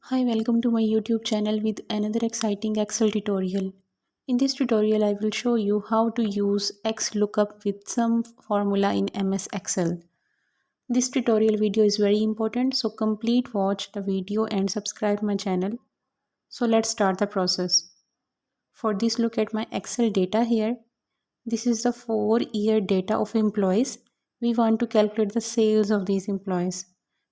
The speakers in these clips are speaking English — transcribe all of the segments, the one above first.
Hi, welcome to my YouTube channel with another exciting Excel tutorial. In this tutorial, I will show you how to use XLOOKUP with some formula in MS Excel. This tutorial video is very important, so complete watch the video and subscribe my channel. So let's start the process. For this, look at my Excel data here. This is the 4-year data of employees. We want to calculate the sales of these employees.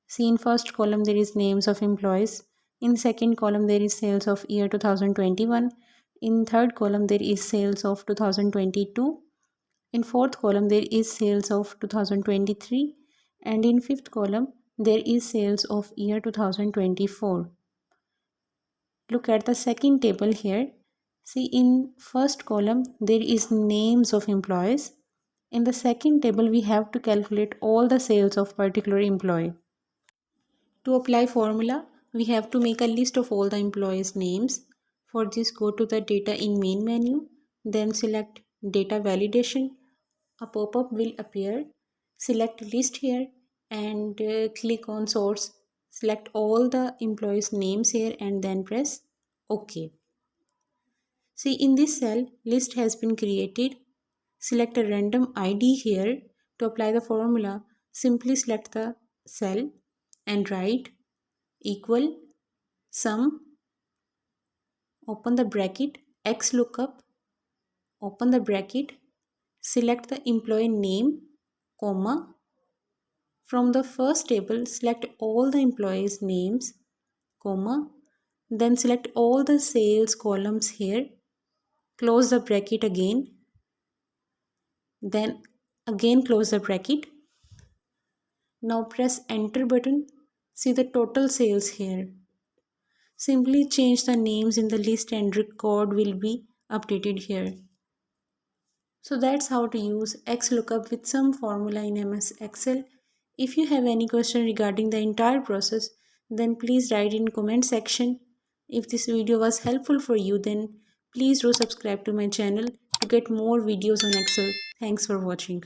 See, in first column there is names of employees. In second column there is sales of year 2021. In third column there is sales of 2022. In fourth column there is sales of 2023. And in fifth column there is sales of year 2024. Look at the second table here. See, in first column there is names of employees. In the second table we have to calculate all the sales of particular employee. To apply formula, we have to make a list of all the employees' names. For this, go to the data in main menu, then select data validation. A pop-up will appear. Select list here and click on source. Select all the employees' names here and then press OK. See, in this cell, list has been created. Select a random ID here. To apply the formula, simply select the cell and write equal sum, open the bracket, XLOOKUP, open the bracket, select the employee name, comma. From the first table, select all the employees' names, comma. Then select all the sales columns here. Close the bracket again. Then again close the bracket. Now press enter button. See the total sales here. Simply change the names in the list and record will be updated here. So that's how to use XLOOKUP with some formula in MS Excel. If you have any question regarding the entire process, then please write in comment section. If this video was helpful for you, then please do subscribe to my channel to get more videos on Excel. Thanks for watching.